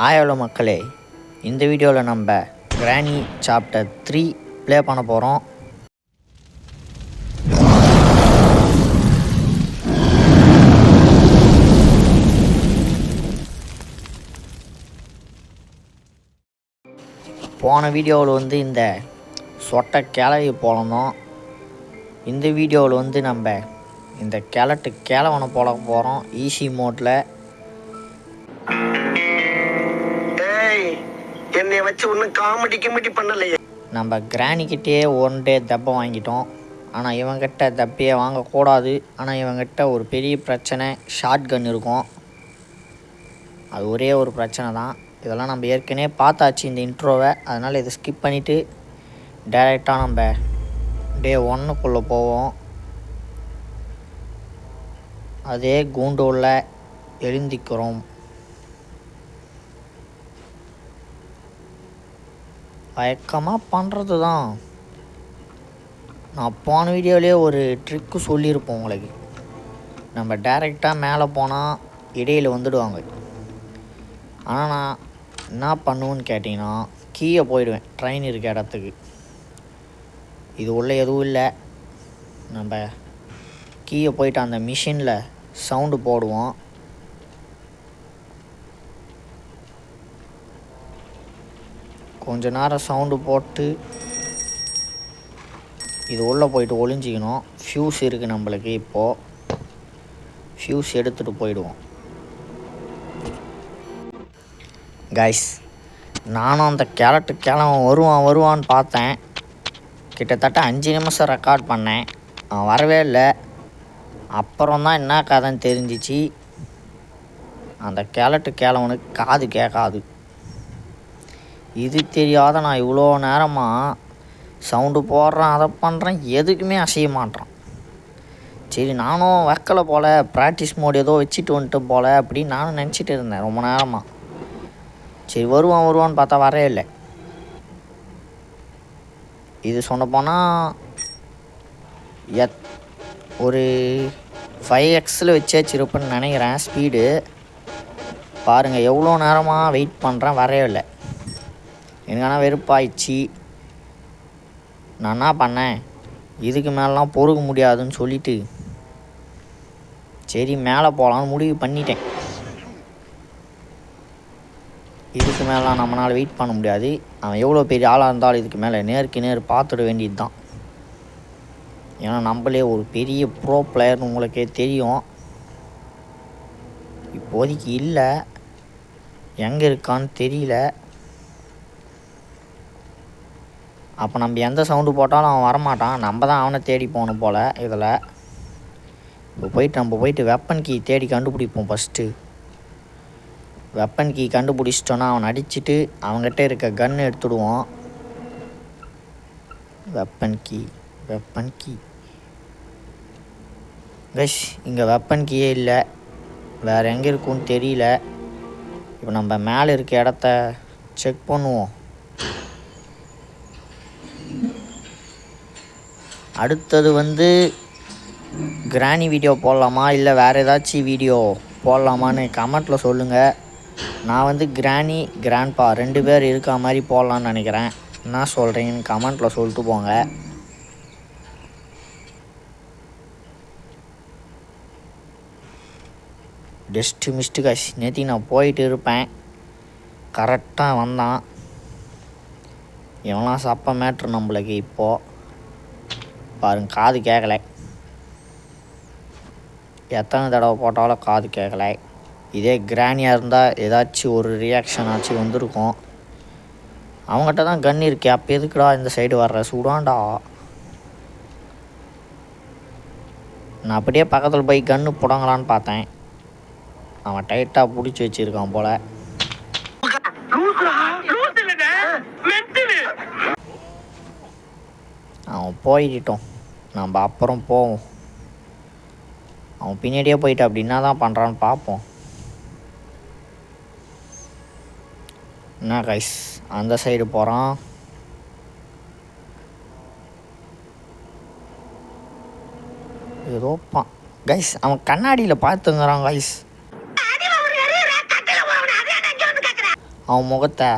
Hello மக்களே, இந்த வீடியோவில் நம்ம கிரானி சாப்டர் 3 ப்ளே பண்ண போகிறோம். போன வீடியோவில் இந்த சொட்டை கிளவி போலந்தோம். இந்த வீடியோவில் நம்ம இந்த கிழவனை போல போகிறோம் ஈஸி மோட்டில். என்னை வச்சு ஒன்றும் காமெடி பண்ணலையே. நம்ம கிரானிக்கிட்டே ஒன் டே தப்பை வாங்கிட்டோம். ஆனால் இவங்கிட்ட தப்பையே வாங்கக்கூடாது. ஆனால் இவங்கிட்ட ஒரு பெரிய பிரச்சனை, ஷார்ட் கன் இருக்கும். அது ஒரே ஒரு பிரச்சனை தான். இதெல்லாம் நம்ம ஏற்கனவே பார்த்தாச்சு இந்த இன்ட்ரோவை. அதனால் இதை ஸ்கிப் பண்ணிவிட்டு டைரெக்டாக நம்ம டே 1க்குள்ளே போவோம். அதே கூண்டோவில் எழுந்திக்கிறோம். வழக்கமாக பண்ணுறது தான். நான் போன வீடியோவிலே ஒரு ட்ரிக்கு சொல்லியிருப்போம் உங்களுக்கு. நம்ம டைரெக்டாக மேலே போனால் இடையில் வந்துடுவாங்க. ஆனால் நான் என்ன பண்ணுவேன்னு கேட்டிங்கன்னா, கீழே போயிடுவேன் ட்ரெயின் இருக்க இடத்துக்கு. இது உள்ள எதுவும் இல்லை. நம்ம கீழே போயிட்டு அந்த மிஷினில் சவுண்டு போடுவோம். கொஞ்ச நேரம் சவுண்டு போட்டு இது உள்ளே போயிட்டு ஒளிஞ்சிக்கணும். ஃப்யூஸ் இருக்குது நம்மளுக்கு. இப்போது ஃப்யூஸ் எடுத்துகிட்டு போயிடுவோம். கைஸ், நானும் அந்த கிழவன் வருவான்னு பார்த்தேன். கிட்டத்தட்ட 5 நிமிஷம் ரெக்கார்ட் பண்ணேன். அவன் வரவே இல்லை. அப்புறம் தான் என்ன கதைன்னு தெரிஞ்சிச்சு. அந்த கிழவனுக்கு காது கேட்காது. இது தெரியாத நான் இவ்வளோ நேரமாக சவுண்டு போடுறேன், அதை பண்ணுறேன், எதுக்குமே அசைய மாட்டேறான். சரி, நானும் வைக்கலை போல், ப்ராக்டிஸ் மோடு ஏதோ வச்சுட்டு வந்துட்டு போல் அப்படின்னு நானும் நினச்சிட்டு இருந்தேன் ரொம்ப நேரமாக. சரி, வருவான்னு பார்த்தா வரவே இல்லை. இது சொன்ன போனால் ஒரு 5x வச்சிருப்பேன்னு நினைக்கிறேன் ஸ்பீடு. பாருங்கள், எவ்வளோ நேரமாக வெயிட் பண்ணுறேன், வரவே இல்லை. எனக்கு ஆனால் வெறுப்பாயிடுச்சு. நான் என்ன பண்ணேன், இதுக்கு மேலாம் பொறுக்க முடியாதுன்னு சொல்லிவிட்டு சரி மேலே போகலான்னு முடிவு பண்ணிட்டேன். இதுக்கு மேலாம் நம்மளால் வெயிட் பண்ண முடியாது. அவன் எவ்வளோ பெரிய ஆளாக இருந்தாலும் இதுக்கு மேலே நேருக்கு நேர் பார்த்துட வேண்டியது தான். ஏன்னா நம்மளே ஒரு பெரிய ப்ரோ பிளேயர்னு உங்களுக்கே தெரியும். இப்போதைக்கு இல்லை, எங்கே இருக்கான்னு தெரியல. அப்போ நம்ம எந்த சவுண்டு போட்டாலும் அவன் வரமாட்டான். நம்ம தான் அவனை தேடி போகணும் போல். இதில் நம்ம போயிட்டு வெப்பன் கீ தேடி கண்டுபிடிப்போம். ஃபஸ்ட்டு வெப்பன் கீ கண்டுபிடிச்சிட்டோன்னா அவனை அடிச்சுட்டு அவங்ககிட்ட இருக்க கன் எடுத்துடுவோம். வெப்பன் கீ கைஸ், இங்கே வெப்பன் கீயே இல்லை. வேறு எங்கே இருக்குன்னு தெரியல. இப்போ நம்ம மேலே இருக்க இடத்த செக் பண்ணுவோம். அடுத்தது கிரானி வீடியோ போடலாமா இல்லை வேறு ஏதாச்சும் வீடியோ போடலாமான்னு கமெண்ட்டில் சொல்லுங்கள். நான் கிரானி கிராண்ட்பா 2 பேர் இருக்க மாதிரி போடலான்னு நினைக்கிறேன். என்ன சொல்கிறீங்கன்னு கமெண்ட்டில் சொல்லிட்டு போங்க. மிஸ்டு காஷ், நேற்று நான் போயிட்டு இருப்பேன், கரெக்டாக வந்தான். இவெல்லாம் சப்ப மேட்ரு நம்மளுக்கு. இப்போது பாருங்க, காது கேட்கலை. எத்தனை தடவை போட்டாலும் காது கேட்கலை. இதே கிரானியாக இருந்தால் ஏதாச்சும் ஒரு ரியாக்ஷன் ஆச்சு வந்திருக்கும். அவங்ககிட்ட தான் கன் இருக்கே, அப்போ எதுக்குடா இந்த சைடு வர்ற, சுடாண்டா. நான் அப்படியே பக்கத்தில் போய் கன்று புடங்கலான்னு பார்த்தேன். அவன் டைட்டாக பிடிச்சி வச்சுருக்கான் போல். அவன் போயிட்டோம், நம்ம அப்புறம் போவோம். அவன் பின்னாடியே போயிட்டு அப்படின்னா தான் பண்ணுறான்னு பார்ப்போம். என்ன கைஸ், அந்த சைடு போகிறான். ஏதோ கைஸ், அவன் கண்ணாடியில் பார்த்துங்கிறான் கைஸ். அவன் முகத்தை.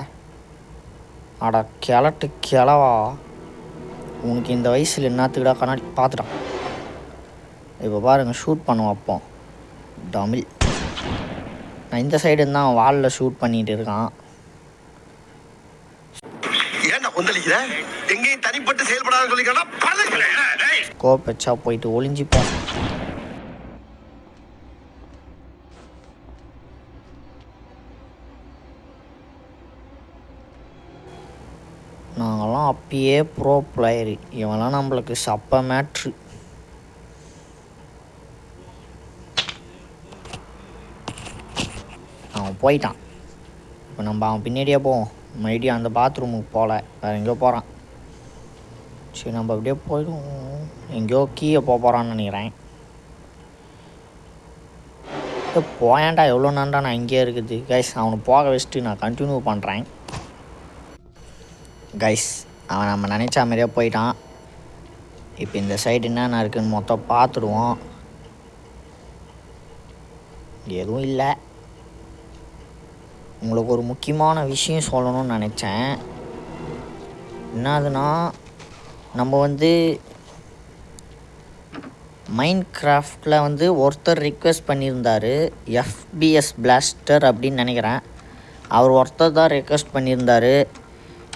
அட கிழட்டு கிழவா, உனக்கு இந்த வயசில் என்னத்துக்கிடா கண்ணாடி பார்த்துட்டான். இப்போ பாருங்கள், ஷூட் பண்ண வைப்போம். தமிழ் நான் இந்த சைடு தான் வாலில் ஷூட் பண்ணிகிட்டு இருக்கான். எங்கேயும் தனிப்பட்டு செயல்படாத சொல்லி ஸ்கோப் வச்சா போயிட்டு ஒளிஞ்சிப்போம். நாங்கள்லாம் அப்பயே ப்ரோ பிளேயரு, இவெல்லாம் நம்மளுக்கு சப்ப மேட்ரு. அவன் போயிட்டான். இப்போ நம்ம அவன் பின்னாடியே போவோம். மறுபடியும் அந்த பாத்ரூமுக்கு போகல, வேறு எங்கேயோ போகிறான். சரி, நம்ம அப்படியே போயிடுவோம். எங்கேயோ கீழே போகிறான்னு நினைக்கிறேன். போயாண்டா, எவ்வளோ நேரம்டா நான் இங்கேயே இருக்குது. கைஸ், அவனை போக வச்சுட்டு நான் கண்டினியூ பண்ணுறேன். கைஸ், அவன் நம்ம நினச்சா மாதிரியே போயிட்டான். இப்போ இந்த சைடு என்னென்ன இருக்குதுன்னு மொத்தம் பார்த்துடுவோம். எதுவும் இல்லை. உங்களுக்கு ஒரு முக்கியமான விஷயம் சொல்லணும்னு நினச்சேன். என்னதுன்னா, நம்ம மைண்ட் கிராஃப்டில் ஒருத்தர் ரிக்வெஸ்ட் பண்ணியிருந்தார், எஃபிஎஸ் பிளாஸ்டர் அப்படின்னு நினைக்கிறேன். அவர் ஒருத்தர் தான் ரிக்வெஸ்ட் பண்ணியிருந்தார்.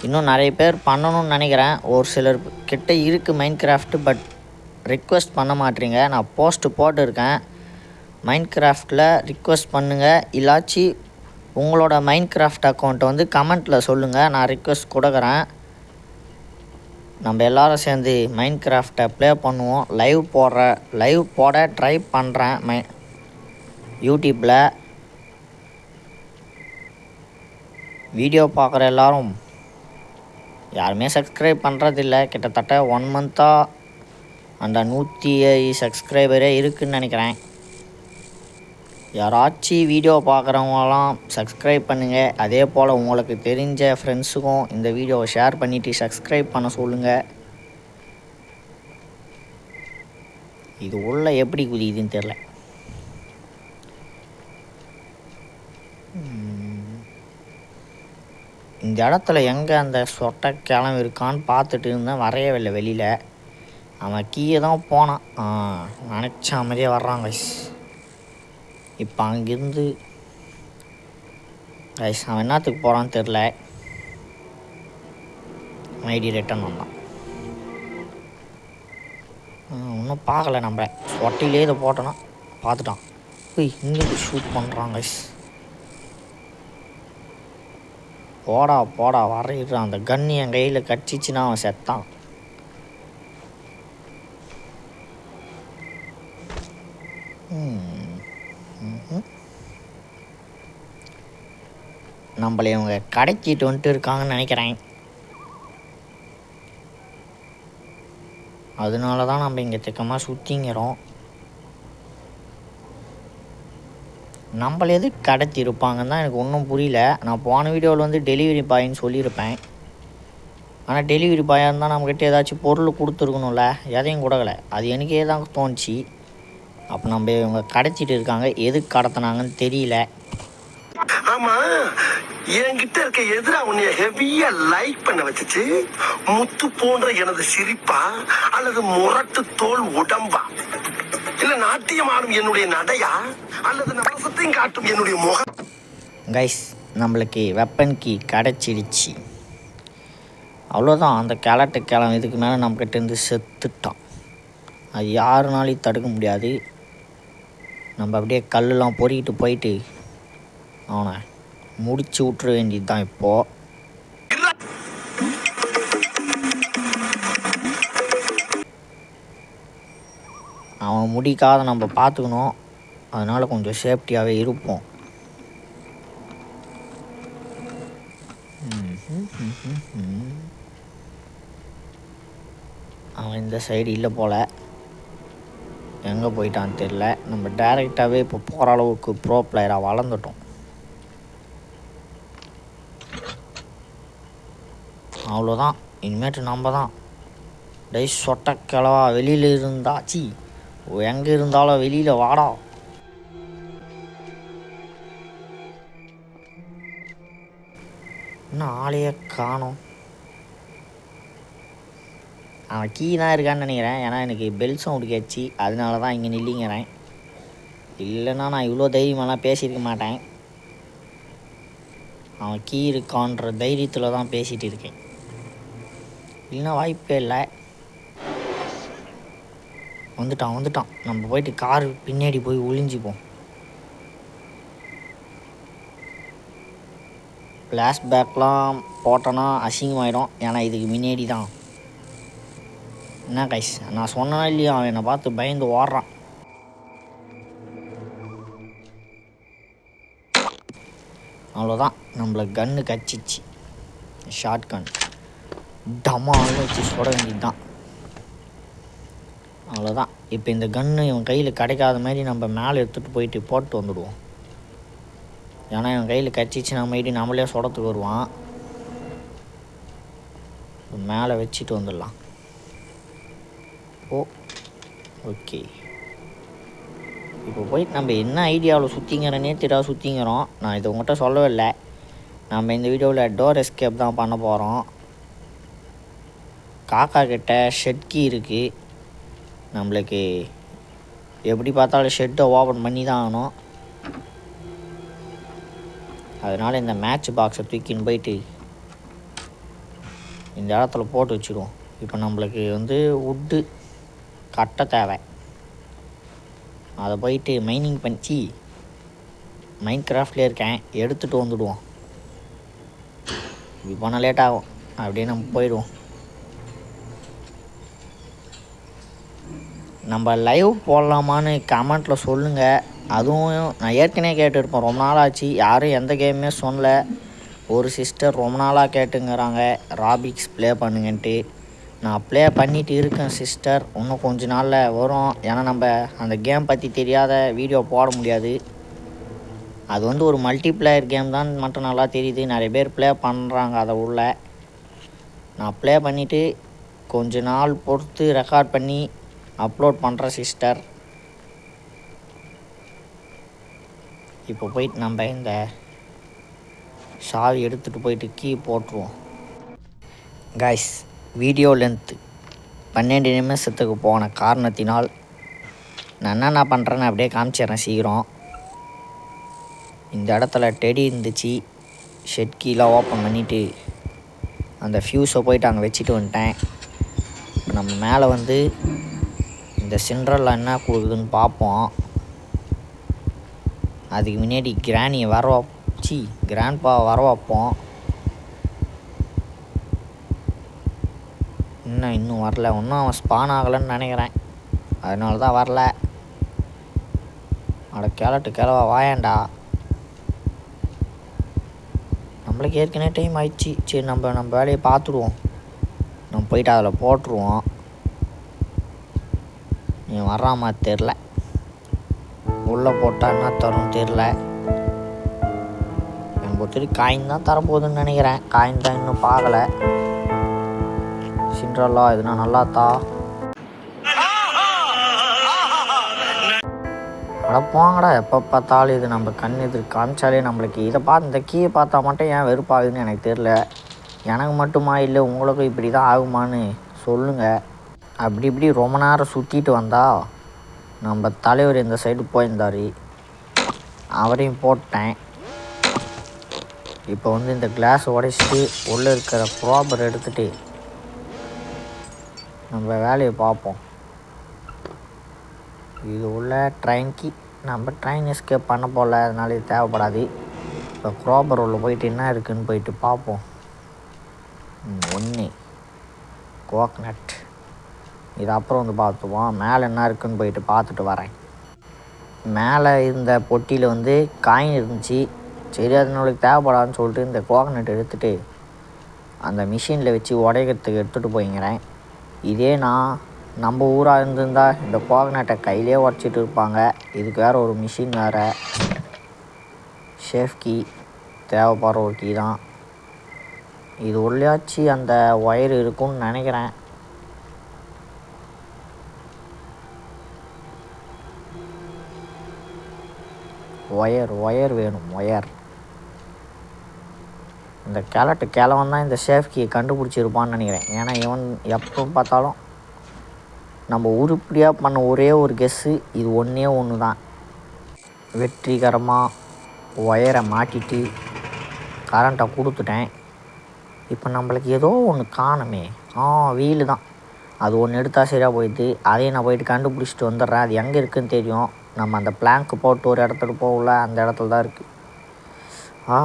இன்னும் நிறைய பேர் பண்ணணும்னு நினைக்கிறேன். ஒரு சிலர் கிட்ட இருக்குது மைண்ட் கிராஃப்ட்டு, பட் ரிக்வெஸ்ட் பண்ண மாட்டேறீங்க. நான் போஸ்ட்டு போட்டிருக்கேன், மைண்ட் கிராஃப்டில் ரிக்வெஸ்ட் பண்ணுங்கள். இல்லாச்சி உங்களோட மைண்ட் கிராஃப்ட் அக்கௌண்ட்டை கமெண்ட்டில் சொல்லுங்கள், நான் ரிக்வெஸ்ட் கொடுக்குறேன். நம்ம எல்லோரும் சேர்ந்து மைண்ட் கிராஃப்டை ப்ளே பண்ணுவோம். லைவ் போட ட்ரை பண்ணுறேன் யூடியூப்பில். வீடியோ பார்க்குற எல்லோரும் யாருமே சப்ஸ்கிரைப் பண்ணுறதில்ல. கிட்டத்தட்ட 1 மந்த்தாக அந்த 105 சப்ஸ்கிரைபரே இருக்குதுன்னு நினைக்கிறேன். யாராச்சும் வீடியோ பார்க்குறவங்களாம் சப்ஸ்கிரைப் பண்ணுங்கள். அதே போல் உங்களுக்கு தெரிஞ்ச ஃப்ரெண்ட்ஸுக்கும் இந்த வீடியோவை ஷேர் பண்ணிவிட்டு சப்ஸ்கிரைப் பண்ண சொல்லுங்கள். இது உள்ள எப்படி குதிக்குதுன்னு தெரில. இந்த இடத்துல எங்கே அந்த சொட்டை கிளம்பி இருக்கான்னு பார்த்துட்டு இருந்தேன், வரையவே இல்லை வெளியில். அவன் கீழே தான் போனான். நினச்ச மாதிரியே வர்றான் கைஸ். இப்போ அங்கேருந்து கைஸ் அவன் என்னத்துக்கு போகிறான்னு தெரில. ஐடி ரிட்டன் வந்தான். இன்னும் பார்க்கல, நம்ம சொட்டையிலே இதை போட்டோன்னா பார்த்துட்டான். இங்கேருந்து ஷூட் பண்ணுறான் கைஸ். போடா வரையிடுறான். அந்த கன்று என் கையில் கடிச்சிச்சின்னா அவன் செத்தான். நம்மளை இவங்க கடைக்கிட்டு இருக்காங்கன்னு நினைக்கிறேன். அதனால தான் நம்ம இங்கே திக்கமாக சுற்றிங்கிறோம். நம்மள எது கடத்தி இருப்பாங்கன்னு தான் எனக்கு ஒன்றும் புரியல. நான் போன வீடியோவில் டெலிவரி பாயின்னு சொல்லியிருப்பேன். ஆனால் டெலிவரி பாயாக இருந்தால் நம்மக்கிட்ட ஏதாச்சும் பொருள் கொடுத்துருக்கணும்ல, எதையும் கொடுக்கலை. அது எனக்கே தான் தோணுச்சு. அப்போ நம்ம இவங்க கடத்திட்டு இருக்காங்க, எதுக்கு கடத்தினாங்கன்னு தெரியல. ஆமாம், என்கிட்ட இருக்க எதிரா உன்னைய ஹெவியா லைக் பண்ண வச்சுச்சு. முத்து போன்ற எனது சிரிப்பா, அல்லது முரட்டு தோல் உடம்பா, இல்ல நாட்டியம் ஆடும் என்னுடைய நடையா, அல்லது நவசத்தையும் காட்டும் என்னுடைய முகம். கைஸ், நம்மளுக்கு வெப்பன் கீ கிடச்சிடுச்சு. அவ்வளோதான். அந்த கிளம் இதுக்கு மேலே நம்மக்கிட்டேருந்து செத்துட்டான். அது யாருனாலையும் தடுக்க முடியாது. நம்ம அப்படியே கல்லெலாம் பொறிக்கிட்டு போயிட்டு அவனை முடிச்சு விட்டுற வேண்டியது தான். இப்போது அவன் முடிக்காத நம்ம பார்த்துக்கணும். அதனால் கொஞ்சம் சேஃப்டியாகவே இருப்போம். அவன் இந்த சைடு இல்லை போல், எங்கே போயிட்டான்னு தெரில. நம்ம டைரெக்டாகவே இப்போ போகிற அளவுக்கு ப்ரோ பிளேயராக வளர்ந்துட்டோம். அவ்வளோதான், இனிமேட்டு நம்ம தான். டை சொட்ட கிளவா, வெளியில் இருந்தாச்சு, எங்கே இருந்தாலும் வெளியில் வாடா. இன்னும் ஆளையே காணோம். அவன் கீ தான் இருக்கான்னு நினைக்கிறேன். ஏன்னா எனக்கு பெல் சவுண்டு கேட்சி, அதனால தான் இங்கே நில்லிங்கிறேன். இல்லைன்னா நான் இவ்வளோ தைரியமெல்லாம் பேசியிருக்க மாட்டேன். அவன் கீ இருக்கான்ற தைரியத்தில் தான் பேசிகிட்டு இருக்கேன். இல்லைன்னா வாய்ப்பே இல்லை. வந்துட்டான். நம்ம போயிட்டு கார் பின்னாடி போய் ஒளிஞ்சிப்போம். ஃப்ளாஷ்பேக்லாம் போட்டோன்னா அசிங்கமாயிடும். ஏன்னா இதுக்கு முன்னாடி தான். என்ன கைஸ், நான் சொன்னா இல்லையா, அவன் என்னை பார்த்து பயந்து ஓடுறான். அவ்வளோதான், நம்மளை கன்று கச்சிச்சு. ஷார்ட் கன் டமால்னு வச்சு சுட வேண்டியது தான். அவ்வளோதான். இப்போ இந்த கன்று இவன் கையில் கிடைக்காத மாதிரி நம்ம மேலே எடுத்துகிட்டு போயிட்டு போட்டு வந்துடுவோம். ஏன்னா இவன் கையில் கச்சிச்சு நம்ம இடி நம்மளே சுடத்துக்கு வருவான். மேலே வச்சுட்டு வந்துடலாம். ஓகே, இப்போ போயிட்டு நம்ம என்ன ஐடியாவில் சுற்றிங்கிறனே தெரியாது சுற்றிங்கிறோம். நான் இதை உங்கள்கிட்ட சொல்லவே இல்லை. நம்ம இந்த வீடியோவில் டோர் எஸ்கேப் தான் பண்ண போகிறோம். காக்கா கிட்ட ஷெட் கீ இருக்குது. நம்மளுக்கு எப்படி பார்த்தாலும் ஷெட்டை ஓப்பன் பண்ணி தான் ஆகணும். அதனால் இந்த மேட்ச் பாக்ஸை தூக்கின்னு போயிட்டு இந்த இடத்துல போட்டு வச்சுடுவோம். இப்போ நம்மளுக்கு வுட்டு கட்டை தேவை. அதை போயிட்டு மைனிங் பண்ணி மைண்ட் கிராஃப்ட்லேயே இருக்கேன், எடுத்துகிட்டு வந்துடுவோம். இப்படி போனால் லேட் ஆகும். அப்படியே நம்ம போயிடுவோம். நம்ம லைவ் போடலாமான்னு கமெண்ட்டில் சொல்லுங்கள். அதுவும் நான் ஏற்கனவே கேட்டுருப்பேன், ரொம்ப நாள் ஆச்சு, யாரும் எந்த கேமுமே சொல்லலை. ஒரு சிஸ்டர் ரொம்ப நாளாக கேட்டுங்கிறாங்க ராபிக்ஸ் ப்ளே பண்ணுங்கன்ட்டு. நான் ப்ளே பண்ணிவிட்டு இருக்கேன் சிஸ்டர். இன்னும் கொஞ்ச நாளில் வரும். ஏன்னா நம்ம அந்த கேம் பற்றி தெரியாத வீடியோ போட முடியாது. அது ஒரு மல்டிப்ளேயர் கேம் தான் மட்டும் நல்லா தெரியுது. நிறைய பேர் ப்ளே பண்ணுறாங்க அதை உள்ள. நான் ப்ளே பண்ணிவிட்டு கொஞ்ச நாள் பொறுத்து ரெக்கார்ட் பண்ணி அப்லோட் பண்ணுற சிஸ்டர். இப்போ போயிட்டு நம்ம இந்த சாவி எடுத்துகிட்டு போயிட்டு கீ போட்டுருவோம். கைஸ், வீடியோ லென்த்து 12 நிமிஷத்துக்கு போன காரணத்தினால் நான் என்னென்ன பண்ணுறேன்னு அப்படியே காமிச்சிட்றேன் சீக்கிரம். இந்த இடத்துல டெடி இருந்துச்சு. ஷெட் கீலாம் ஓப்பன் பண்ணிவிட்டு அந்த ஃப்யூஸை போயிட்டு அங்கே வச்சுட்டு வந்துட்டேன். இப்போ நம்ம மேலே இந்த சிண்ட்ரல்லா என்ன கொடுக்குதுன்னு பார்ப்போம். அதுக்கு முன்னாடி கிராண்டியை கிராண்ட்பாவை வர வைப்போம். இன்னும் வரல. இன்னும் அவன் ஸ்பான் ஆகலைன்னு நினைக்கிறேன். அதனால தான் வரல. அட கிளவா வாயாண்டா. நம்மளுக்கு ஏற்கனவே டைம் ஆயிடுச்சு. சரி, நம்ம வேலையை பார்த்துடுவோம். நம்ம போயிட்டு அதில் போட்டுருவோம். நீ வர்றாமா தெரில. உள்ளே போட்டால் என்ன தரும் தெரில. எனக்கு பொறுத்தவரைக்கும் காயின் தான் தரப்போகுதுன்னு நினைக்கிறேன். காயின் தான் இன்னும் பார்க்கலை. சிண்ட்ரல்லா இதுனா நல்லாத்தா. அட போங்கடா, எப்போ பார்த்தாலும் இது நம்ம கண் எதிர் காமிச்சாலே நம்மளுக்கு இதை பார்த்து இந்த கீயை பார்த்தா மட்டும் ஏன் வெறுப்பாகுதுன்னு எனக்கு தெரில. எனக்கு மட்டுமா இல்லை உங்களுக்கும் இப்படி தான் ஆகுமான்னு சொல்லுங்கள். அப்படி ரொம்ப நேரம் சுற்றிட்டு வந்தால் நம்ம தலைவர் இந்த சைடு போயிருந்தார், அவரையும் போட்டேன். இப்போ இந்த கிளாஸ் உடைச்சிட்டு உள்ளே இருக்கிற ப்ராப்பர் எடுத்துகிட்டு நம்ம வேலையை பார்ப்போம். இது உள்ள ட்ரெயின்க்கு நம்ம ட்ரெயின் எஸ்கேப் பண்ண போகல, அதனால இது தேவைப்படாது. இப்போ க்ராபர் உள்ள போயிட்டு என்ன இருக்குதுன்னு போயிட்டு பார்ப்போம். 1 கோக்னட். இது அப்புறம் பார்த்துப்போம். மேலே என்ன இருக்குதுன்னு போயிட்டு பார்த்துட்டு வரேன். மேலே இருந்த பொட்டியில் காயின் இருந்துச்சு. சரி, அது நம்மளுக்கு தேவைப்படாதுன்னு சொல்லிட்டு இந்த கோகனட் எடுத்துகிட்டு அந்த மிஷினில் வச்சு உடைக்கிறதுக்கு எடுத்துகிட்டு போய்ங்கிறேன். இதே நம்ம ஊராக இருந்திருந்தால் இந்த கோகனட்டை கையிலே உடச்சிட்டு இருப்பாங்க. இதுக்கு வேறு ஒரு மிஷின் வேறு. ஷேஃப் கீ தேவைப்படுற ஒரு கீ தான் இது. உள்ளாச்சு அந்த ஒயர் இருக்குன்னு நினைக்கிறேன். ஒயர் வேணும். இந்த கிழவன் தான் இந்த சேஃப் கீயை கண்டுபிடிச்சிருப்பான்னு நினைக்கிறேன். ஏன்னா இவன் எப்போ பார்த்தாலும் நம்ம உருப்படியாக பண்ண ஒரே ஒரு கெஸ்ஸு இது ஒன்று தான். வெற்றிகரமாக ஒயரை மாட்டிட்டு கரண்ட்டை கொடுத்துட்டேன். இப்போ நம்மளுக்கு ஏதோ ஒன்று காணுமே. வீலு தான். அது ஒன்று எடுத்தால் சரியாக போயிடுது. அதையும் நான் போயிட்டு கண்டுபிடிச்சிட்டு வந்துடுறேன். அது எங்கே இருக்குதுன்னு தெரியும். நம்ம அந்த பிளாங்க்கு போட்டு ஒரு இடத்துக்கு போகல, அந்த இடத்துல தான் இருக்குது.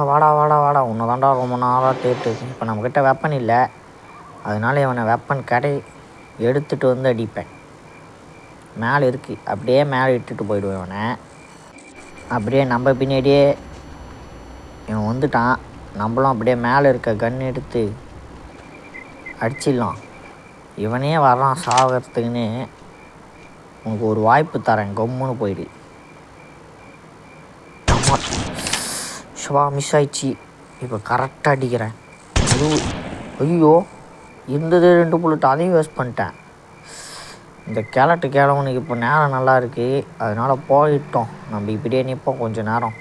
வாடா உன்னை தாண்டா ரொம்ப நாளாக தேட்டு. இப்போ நம்மக்கிட்ட வெப்பன் இல்லை, அதனால இவனை வெப்பன் எடுத்துகிட்டு வந்து அடிப்பேன். மேலே இருக்குது, அப்படியே மேலே இட்டுட்டு போயிடுவேன் இவனை. அப்படியே நம்ம பின்னாடியே இவன் வந்துட்டான். நம்மளும் அப்படியே மேலே இருக்க கன் எடுத்து அடிச்சிடலாம். இவனே வர்றான் சாகிறதுக்குன்னு. உனக்கு ஒரு வாய்ப்பு தரேன், கம்முன்னு போயிடு. மிஸ் ஆயிடுச்சு. இப்போ கரெக்டாக அடிக்கிறேன். ஐயோ இருந்தது 2 புல்லட், அதையும் வேஸ்ட் பண்ணிட்டேன். இந்த கிழவனுக்கு இப்போ நேரம் நல்லா இருக்குது, அதனால் போயிட்டோம். நம்ம இப்படியே நிற்போம் கொஞ்சம் நேரம்.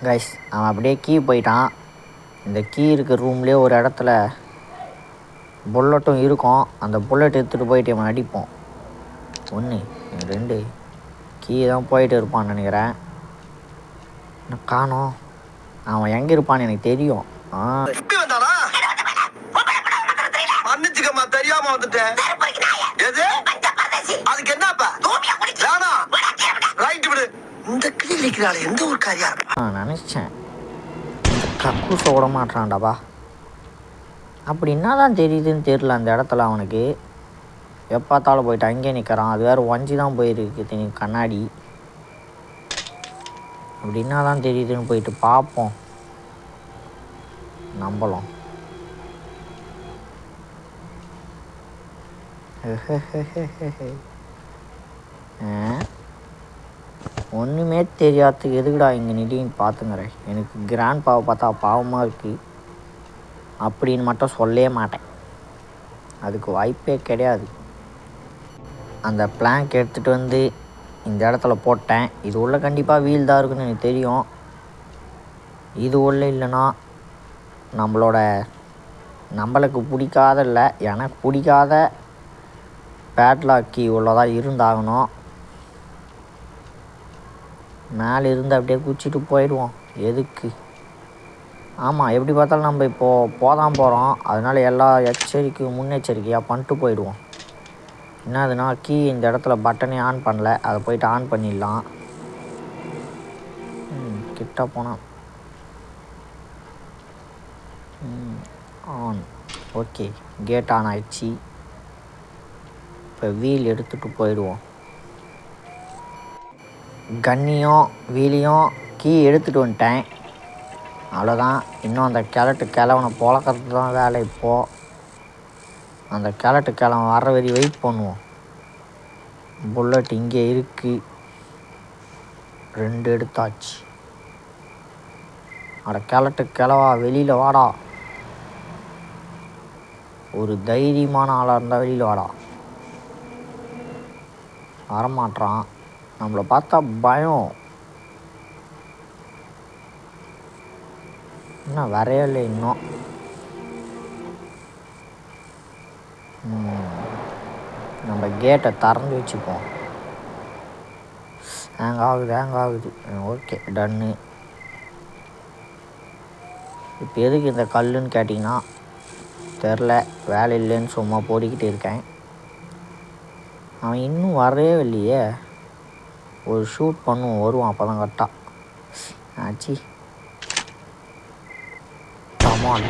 கைஸ், அவன் அப்படியே கீ போயிட்டான். இந்த கீ இருக்க ரூம்லேயே ஒரு இடத்துல புல்லட்டும் இருக்கும். அந்த புல்லட் எடுத்துகிட்டு போயிட்டு அவன் அடிப்போம். 1 2 கீ தான் போயிட்டு இருப்பான்னு நினைக்கிறேன். நான் காணோம். அவன் எங்கே இருப்பான்னு எனக்கு தெரியும். தெரியாம வந்துட்டேன். அதுக்கு என்னப்பா ரைட் விடு. இந்த கிளிக்கிறாள் எந்த ஒரு காரியம் நினச்சேன். கக்கூச விட மாட்டான்டாப்பா. அப்படி என்ன தான் தெரியுதுன்னு தெரியல அந்த இடத்துல அவனுக்கு. எப்பாத்தாலும் போயிட்டு அங்கேயே நிற்கிறான். அது வேறு வஞ்சி தான் போயிருக்கு கண்ணாடி. அப்படி என்ன தான் தெரியுதுன்னு போயிட்டு பார்ப்போம். நம்பலாம். ஒன்றுமே தெரியாதுக்கு எதுக்குடா இங்கே நிடின்னு பார்த்துங்கிறேன். எனக்கு கிராண்ட் பாவை பார்த்தா பாவமாக இருக்குது அப்படின்னு மட்டும் சொல்லவே மாட்டேன். அதுக்கு வாய்ப்பே கிடையாது. அந்த பிளாங்க் எடுத்துகிட்டு வந்து இந்த இடத்துல போட்டேன். இது உள்ள கண்டிப்பாக வீல் தான் இருக்குன்னு எனக்கு தெரியும். இது உள்ள இல்லைன்னா நம்மளுக்கு பிடிக்காத இல்லை, எனக்கு பிடிக்காத பேட்லாக்கி உள்ளதாக இருந்தாகணும். மேலே இருந்து அப்படியே குச்சிட்டு போயிடுவோம். எதுக்கு? ஆமாம், எப்படி பார்த்தாலும் நம்ம இப்போது போதான் போகிறோம். அதனால் எல்லா முன்னெச்சரிக்கையாக பண்ணிட்டு போயிடுவோம். என்னதுன்னா கீ இந்த இடத்துல பட்டனே ஆன் பண்ணல, அதை போயிட்டு ஆன் பண்ணிடலாம். கிட்ட போனால் ஆன். ஓகே, கேட் ஆன் ஆயிடுச்சு. இப்போ வீல் எடுத்துகிட்டு போயிடுவோம். கன்னியும் வீலையும் கீ எடுத்துகிட்டு வந்துட்டேன். அவ்வளோதான். இன்னும் அந்த கிழவனை பொழக்கிறது தான் வேலை. இப்போது அந்த கிழவன் வர வரை வெயிட் பண்ணுவோம். புல்லட் இங்கே இருக்குது, 2 எடுத்தாச்சு. கிழவா வெளியில் வாடா. ஒரு தைரியமான ஆளாக இருந்தால் வெளியில் வாடா. வரமாட்டான். நம்மளை பார்த்தா பயம். இன்னும் வரையலை. இன்னும் நம்ம கேட்டை திறந்து வச்சுப்போம். ஹேங் ஆகுது. ஓகே, டன்னு. இப்போ எதுக்கு இந்த கல்லுன்னு கேட்டிங்கன்னா தெரில, வேலை இல்லைன்னு சும்மா போடிக்கிட்டு இருக்கேன். அவன் இன்னும் வரவே இல்லையே. ஒரு ஷூட் பண்ணுவோம், வருவான் அப்போ தான் கரெக்டாக. ஆச்சு, கமான்.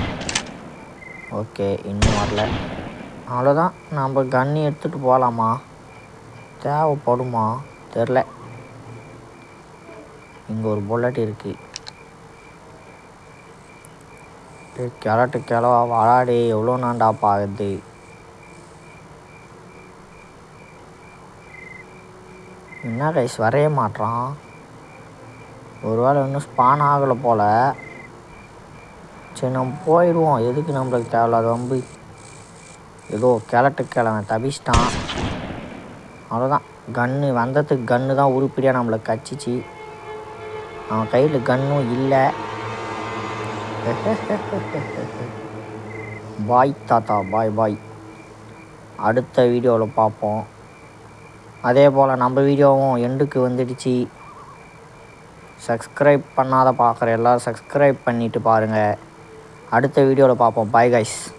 ஓகே, இன்னும் வரல. அவ்வளோதான். நம்ம கன்னி எடுத்துகிட்டு போகலாமா? தேவைப்படுமா தெரில. இங்கே ஒரு புல்லட் இருக்குது. கிழவா வாடாடே, எவ்வளோ நான்டாப்பா ஆகுது. என்ன கைஸ் வரைய மாட்டான். ஒரு வேளை இன்னும் ஸ்பான் ஆகலை போல். சரி, நம்ம போயிடுவோம். எதுக்கு நம்மளுக்கு தேவையில்லாத வம்பு. ஏதோ கிழவன் தப்பிச்சிட்டான். அவ்வளோதான். வந்ததுக்கு கன்று தான் உருப்படியாக நம்மளை கச்சிச்சு. அவன் கையில் கன்னும் இல்லை. பாய் தாத்தா, பாய் பாய். அடுத்த வீடியோவில் பார்ப்போம். அதே போல் நம்ம வீடியோவும் எண்டுக்கு வந்துடுச்சு. சப்ஸ்கிரைப் பண்ணாத பார்க்குற எல்லோரும் சப்ஸ்கிரைப் பண்ணிவிட்டு பாருங்கள். அடுத்த வீடியோவில் பார்ப்போம். Bye guys.